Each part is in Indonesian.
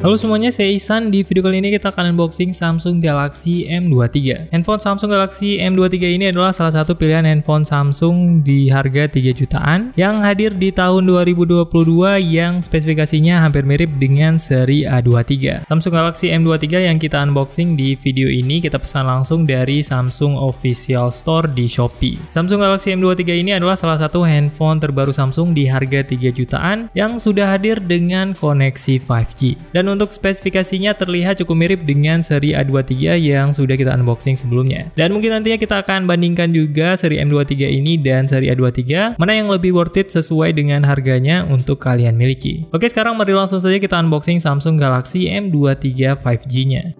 Halo semuanya, saya Ihsan. Di video kali ini kita akan unboxing Samsung Galaxy M23. Handphone Samsung Galaxy M23 ini adalah salah satu pilihan handphone Samsung di harga 3 jutaan yang hadir di tahun 2022 yang spesifikasinya hampir mirip dengan seri A23. Samsung Galaxy M23 yang kita unboxing di video ini kita pesan langsung dari Samsung Official Store di Shopee. Samsung Galaxy M23 ini adalah salah satu handphone terbaru Samsung di harga 3 jutaan yang sudah hadir dengan koneksi 5G. Dan untuk spesifikasinya terlihat cukup mirip dengan seri A23 yang sudah kita unboxing sebelumnya. Dan mungkin nantinya kita akan bandingkan juga seri M23 ini dan seri A23, mana yang lebih worth it sesuai dengan harganya untuk kalian miliki. Oke, sekarang mari langsung saja kita unboxing Samsung Galaxy M23 5G-nya.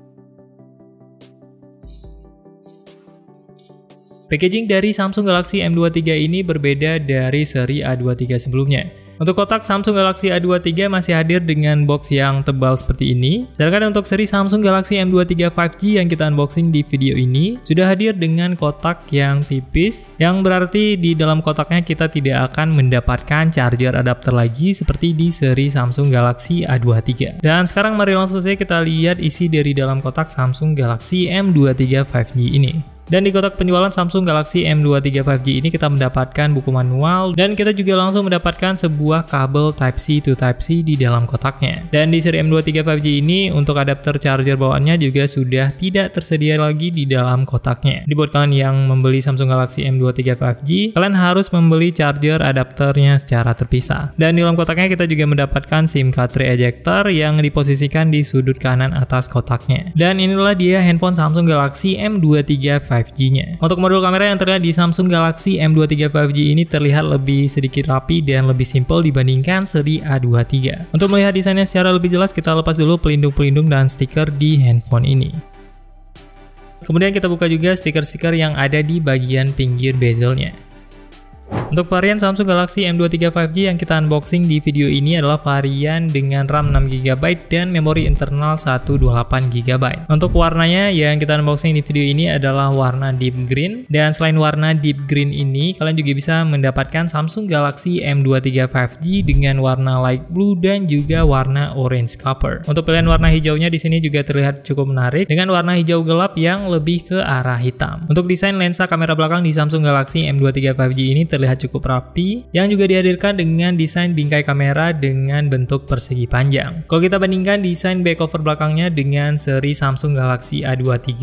Packaging dari Samsung Galaxy M23 ini berbeda dari seri A23 sebelumnya. Untuk kotak Samsung Galaxy A23 masih hadir dengan box yang tebal seperti ini. Sedangkan untuk seri Samsung Galaxy M23 5G yang kita unboxing di video ini sudah hadir dengan kotak yang tipis, yang berarti di dalam kotaknya kita tidak akan mendapatkan charger adapter lagi seperti di seri Samsung Galaxy A23. Dan sekarang mari langsung saja kita lihat isi dari dalam kotak Samsung Galaxy M23 5G ini. Dan di kotak penjualan Samsung Galaxy M23 5G ini kita mendapatkan buku manual dan kita juga langsung mendapatkan sebuah kabel Type-C to Type-C di dalam kotaknya. Dan di seri M23 5G ini untuk adapter charger bawaannya juga sudah tidak tersedia lagi di dalam kotaknya. Jadi buat kalian yang membeli Samsung Galaxy M23 5G, kalian harus membeli charger adapternya secara terpisah. Dan di dalam kotaknya kita juga mendapatkan SIM card tray ejector yang diposisikan di sudut kanan atas kotaknya. Dan inilah dia handphone Samsung Galaxy M23 5G-nya. Untuk modul kamera yang terlihat di Samsung Galaxy M23 5G ini terlihat lebih sedikit rapi dan lebih simpel dibandingkan seri A23. Untuk melihat desainnya secara lebih jelas, kita lepas dulu pelindung-pelindung dan stiker di handphone ini. Kemudian kita buka juga stiker-stiker yang ada di bagian pinggir bezelnya. Untuk varian Samsung Galaxy M23 5G yang kita unboxing di video ini adalah varian dengan RAM 6GB dan memori internal 128GB. Untuk warnanya yang kita unboxing di video ini adalah warna deep green. Dan selain warna deep green ini, kalian juga bisa mendapatkan Samsung Galaxy M23 5G dengan warna light blue dan juga warna orange copper. Untuk pilihan warna hijaunya di sini juga terlihat cukup menarik dengan warna hijau gelap yang lebih ke arah hitam. Untuk desain lensa kamera belakang di Samsung Galaxy M23 5G ini terlihat cukup rapi, yang juga dihadirkan dengan desain bingkai kamera dengan bentuk persegi panjang. Kalau kita bandingkan desain back cover belakangnya dengan seri Samsung Galaxy A23,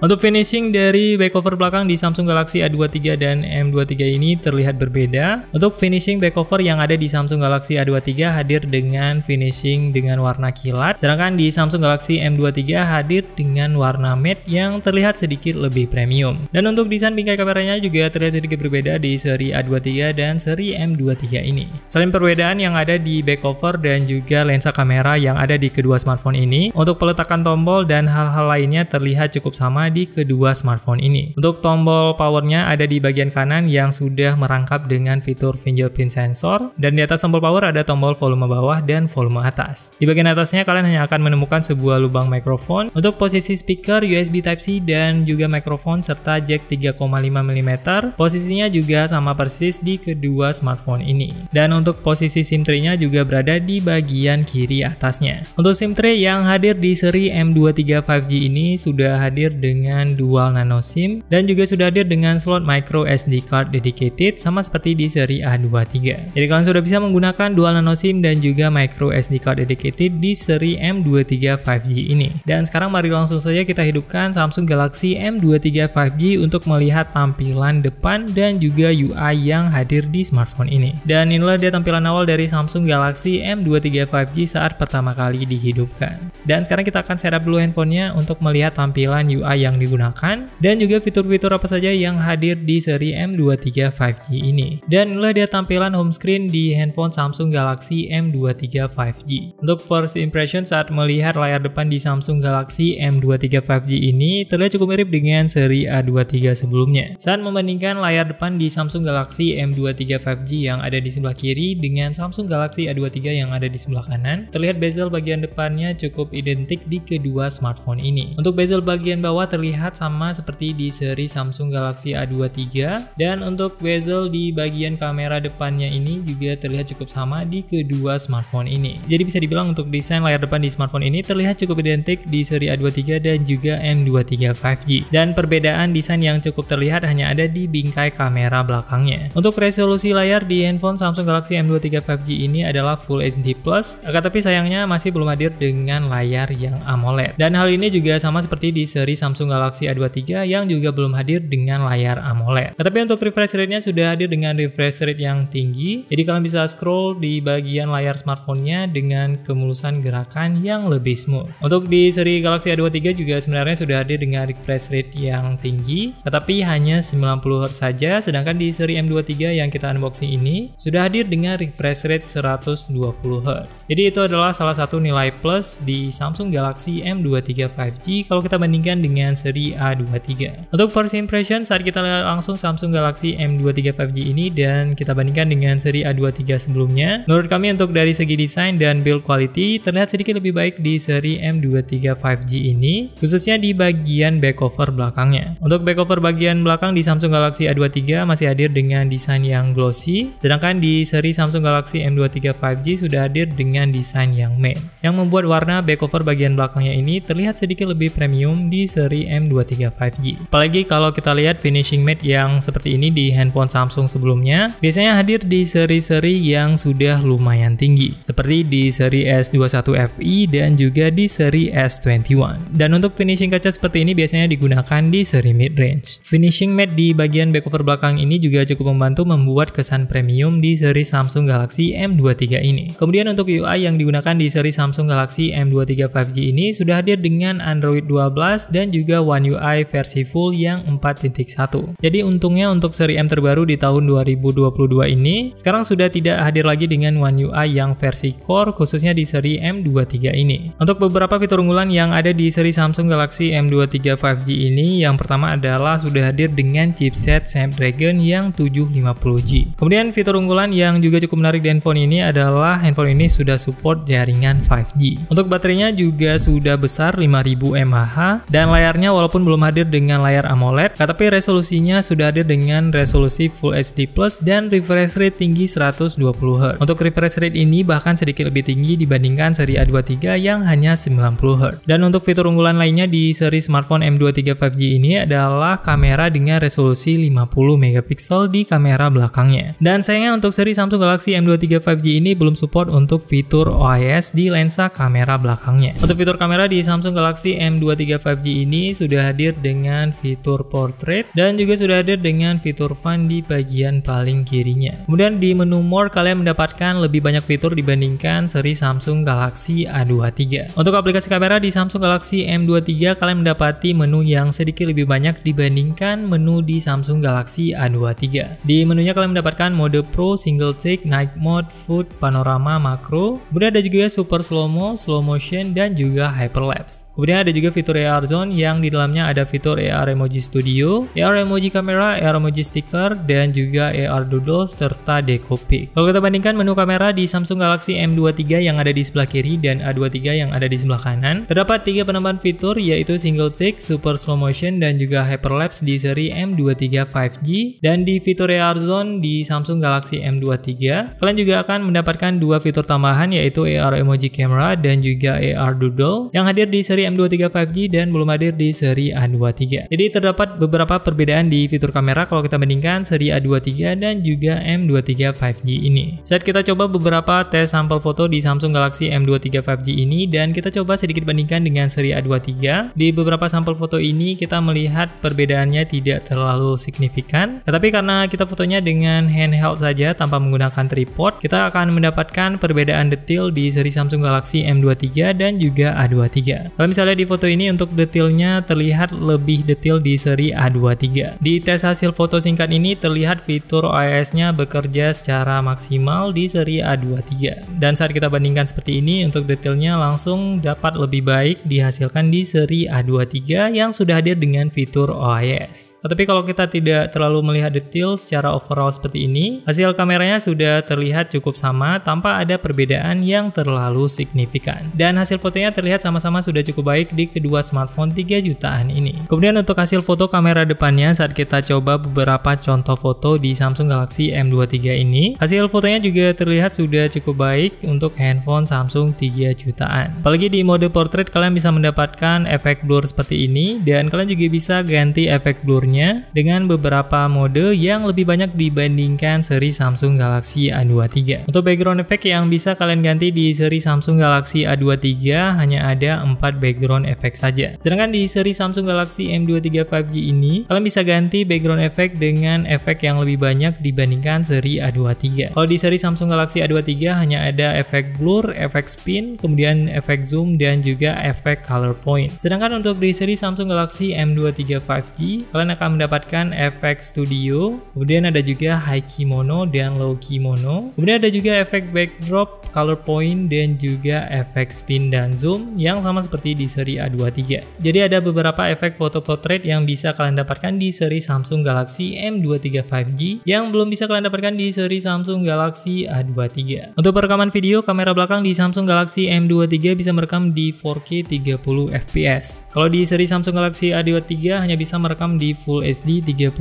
untuk finishing dari back cover belakang di Samsung Galaxy A23 dan M23 ini terlihat berbeda. Untuk finishing back cover yang ada di Samsung Galaxy A23 hadir dengan finishing dengan warna kilat, sedangkan di Samsung Galaxy M23 hadir dengan warna matte yang terlihat sedikit lebih premium. Dan untuk desain bingkai kameranya juga terlihat sedikit berbeda di seri A23 dan seri M23 ini. Selain perbedaan yang ada di back cover dan juga lensa kamera yang ada di kedua smartphone ini, untuk peletakan tombol dan hal-hal lainnya terlihat cukup sama di kedua smartphone ini. Untuk tombol powernya ada di bagian kanan yang sudah merangkap dengan fitur fingerprint sensor, dan di atas tombol power ada tombol volume bawah dan volume atas. Di bagian atasnya kalian hanya akan menemukan sebuah lubang mikrofon untuk posisi speaker, USB Type-C dan juga mikrofon serta jack 3,5 mm. Posisinya juga sama persis di kedua smartphone ini. Dan untuk posisi SIM tray-nya juga berada di bagian kiri atasnya. Untuk SIM tray yang hadir di seri M23 5G ini sudah hadir dengan dual nano SIM dan juga sudah hadir dengan slot micro SD card dedicated sama seperti di seri A23. Jadi kalian sudah bisa menggunakan dual nano SIM dan juga micro SD card dedicated di seri M23 5G ini. Dan sekarang mari langsung saja kita hidupkan Samsung Galaxy M23 5G untuk melihat tampilan depan dan juga UI yang hadir di smartphone ini. Dan inilah dia tampilan awal dari Samsung Galaxy M23 5G saat pertama kali dihidupkan. Dan sekarang kita akan setup dulu handphonenya untuk melihat tampilan UI yang digunakan dan juga fitur-fitur apa saja yang hadir di seri M23 5G ini. Dan inilah dia tampilan home screen di handphone Samsung Galaxy M23 5G. Untuk first impression saat melihat layar depan di Samsung Galaxy M23 5G ini terlihat cukup mirip dengan seri A23 sebelumnya. Saat membandingkan layar depan di Samsung Galaxy Galaxy M23 5G yang ada di sebelah kiri dengan Samsung Galaxy A23 yang ada di sebelah kanan, terlihat bezel bagian depannya cukup identik di kedua smartphone ini. Untuk bezel bagian bawah terlihat sama seperti di seri Samsung Galaxy A23, dan untuk bezel di bagian kamera depannya ini juga terlihat cukup sama di kedua smartphone ini. Jadi bisa dibilang untuk desain layar depan di smartphone ini terlihat cukup identik di seri A23 dan juga M23 5G. Dan perbedaan desain yang cukup terlihat hanya ada di bingkai kamera belakangnya. Untuk resolusi layar di handphone Samsung Galaxy M23 5G ini adalah Full HD+, tapi sayangnya masih belum hadir dengan layar yang AMOLED. Dan hal ini juga sama seperti di seri Samsung Galaxy A23 yang juga belum hadir dengan layar AMOLED. Tapi untuk refresh rate-nya sudah hadir dengan refresh rate yang tinggi. Jadi kalian bisa scroll di bagian layar smartphone-nya dengan kemulusan gerakan yang lebih smooth. Untuk di seri Galaxy A23 juga sebenarnya sudah hadir dengan refresh rate yang tinggi, tetapi hanya 90Hz saja, sedangkan di seri M23 yang kita unboxing ini sudah hadir dengan refresh rate 120Hz. Jadi itu adalah salah satu nilai plus di Samsung Galaxy M23 5G kalau kita bandingkan dengan seri A23. Untuk first impression saat kita lihat langsung Samsung Galaxy M23 5G ini dan kita bandingkan dengan seri A23 sebelumnya, menurut kami untuk dari segi desain dan build quality terlihat sedikit lebih baik di seri M23 5G ini, khususnya di bagian back cover belakangnya. Untuk back cover bagian belakang di Samsung Galaxy A23 masih hadir dengan desain yang glossy, sedangkan di seri Samsung Galaxy M23 5G sudah hadir dengan desain yang matte, yang membuat warna back cover bagian belakangnya ini terlihat sedikit lebih premium di seri M23 5G. Apalagi kalau kita lihat finishing matte yang seperti ini di handphone Samsung sebelumnya, biasanya hadir di seri-seri yang sudah lumayan tinggi, seperti di seri S21 FE dan juga di seri S21. Dan untuk finishing kaca seperti ini biasanya digunakan di seri mid-range. Finishing matte di bagian back cover belakang ini juga cukup membantu membuat kesan premium di seri Samsung Galaxy M23 ini. Kemudian untuk UI yang digunakan di seri Samsung Galaxy M23 5G ini sudah hadir dengan Android 12 dan juga One UI versi full yang 4.1. Jadi untungnya untuk seri M terbaru di tahun 2022 ini sekarang sudah tidak hadir lagi dengan One UI yang versi core, khususnya di seri M23 ini. Untuk beberapa fitur unggulan yang ada di seri Samsung Galaxy M23 5G ini, yang pertama adalah sudah hadir dengan chipset Snapdragon yang 750G. Kemudian fitur unggulan yang juga cukup menarik di handphone ini adalah handphone ini sudah support jaringan 5G. Untuk baterainya juga sudah besar 5000 mAh dan layarnya walaupun belum hadir dengan layar AMOLED, tetapi resolusinya sudah hadir dengan resolusi Full HD+ dan refresh rate tinggi 120Hz. Untuk refresh rate ini bahkan sedikit lebih tinggi dibandingkan seri A23 yang hanya 90Hz. Dan untuk fitur unggulan lainnya di seri smartphone M23 5G ini adalah kamera dengan resolusi 50MP di kamera belakangnya. Dan sayangnya untuk seri Samsung Galaxy M23 5G ini belum support untuk fitur OIS di lensa kamera belakangnya. Untuk fitur kamera di Samsung Galaxy M23 5G ini sudah hadir dengan fitur portrait dan juga sudah hadir dengan fitur fun di bagian paling kirinya. Kemudian di menu more kalian mendapatkan lebih banyak fitur dibandingkan seri Samsung Galaxy A23. Untuk aplikasi kamera di Samsung Galaxy M23 kalian mendapati menu yang sedikit lebih banyak dibandingkan menu di Samsung Galaxy A23. Di menunya kalian mendapatkan mode Pro, Single Take, Night Mode, Food, Panorama, Makro. Kemudian ada juga Super Slow-Mo, Slow Motion, dan juga Hyperlapse. Kemudian ada juga fitur AR Zone yang di dalamnya ada fitur AR Emoji Studio, AR Emoji Camera, AR Emoji Sticker, dan juga AR Doodle serta Deco Pic. Kalau kita bandingkan menu kamera di Samsung Galaxy M23 yang ada di sebelah kiri dan A23 yang ada di sebelah kanan, terdapat 3 penambahan fitur yaitu Single Take, Super Slow Motion, dan juga Hyperlapse di seri M23 5G. Dan di fitur AR Zone di Samsung Galaxy M23 kalian juga akan mendapatkan 2 fitur tambahan yaitu AR Emoji Camera dan juga AR Doodle yang hadir di seri M23 5G dan belum hadir di seri A23. Jadi terdapat beberapa perbedaan di fitur kamera kalau kita bandingkan seri A23 dan juga M23 5G ini. Saat kita coba beberapa tes sampel foto di Samsung Galaxy M23 5G ini dan kita coba sedikit bandingkan dengan seri A23, di beberapa sampel foto ini kita melihat perbedaannya tidak terlalu signifikan, tetapi karena kita fotonya dengan handheld saja tanpa menggunakan tripod, kita akan mendapatkan perbedaan detail di seri Samsung Galaxy M23 dan juga A23. Kalau misalnya di foto ini untuk detailnya terlihat lebih detail di seri A23. Di tes hasil foto singkat ini terlihat fitur OIS-nya bekerja secara maksimal di seri A23. Dan saat kita bandingkan seperti ini, untuk detailnya langsung dapat lebih baik dihasilkan di seri A23 yang sudah hadir dengan fitur OIS. Tetapi kalau kita tidak terlalu melihat detail tampil secara overall seperti ini, hasil kameranya sudah terlihat cukup sama tanpa ada perbedaan yang terlalu signifikan. Dan hasil fotonya terlihat sama-sama sudah cukup baik di kedua smartphone 3 jutaan ini. Kemudian untuk hasil foto kamera depannya saat kita coba beberapa contoh foto di Samsung Galaxy M23 ini, hasil fotonya juga terlihat sudah cukup baik untuk handphone Samsung 3 jutaan. Apalagi di mode portrait kalian bisa mendapatkan efek blur seperti ini, dan kalian juga bisa ganti efek blurnya dengan beberapa mode yang lebih banyak dibandingkan seri Samsung Galaxy A23. Untuk background effect yang bisa kalian ganti di seri Samsung Galaxy A23 hanya ada 4 background effect saja. Sedangkan di seri Samsung Galaxy M23 5G ini, kalian bisa ganti background effect dengan efek yang lebih banyak dibandingkan seri A23. Kalau di seri Samsung Galaxy A23 hanya ada efek blur, efek spin, kemudian efek zoom, dan juga efek color point. Sedangkan untuk di seri Samsung Galaxy M23 5G, kalian akan mendapatkan efek studio, kemudian ada juga high kimono dan low kimono, kemudian ada juga efek backdrop, color point, dan juga efek spin dan zoom yang sama seperti di seri A23. Jadi ada beberapa efek foto portrait yang bisa kalian dapatkan di seri Samsung Galaxy M23 5G yang belum bisa kalian dapatkan di seri Samsung Galaxy A23. Untuk perekaman video, kamera belakang di Samsung Galaxy M23 bisa merekam di 4K 30 fps. Kalau di seri Samsung Galaxy A23 hanya bisa merekam di Full HD 30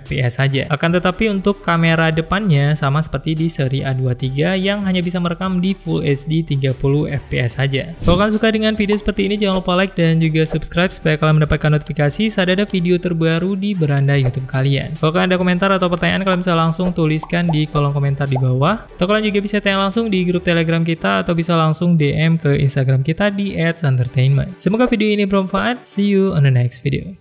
fps saja. Akan tetapi untuk kamera depannya sama seperti di seri A23 yang hanya bisa merekam di Full HD 30 fps saja. Kalau kalian suka dengan video seperti ini, jangan lupa like dan juga subscribe supaya kalian mendapatkan notifikasi saat ada video terbaru di beranda YouTube kalian. Kalau kalian ada komentar atau pertanyaan, kalian bisa langsung tuliskan di kolom komentar di bawah. Atau kalian juga bisa tanya langsung di grup Telegram kita atau bisa langsung DM ke Instagram kita di @santertainment. Semoga video ini bermanfaat. See you on the next video.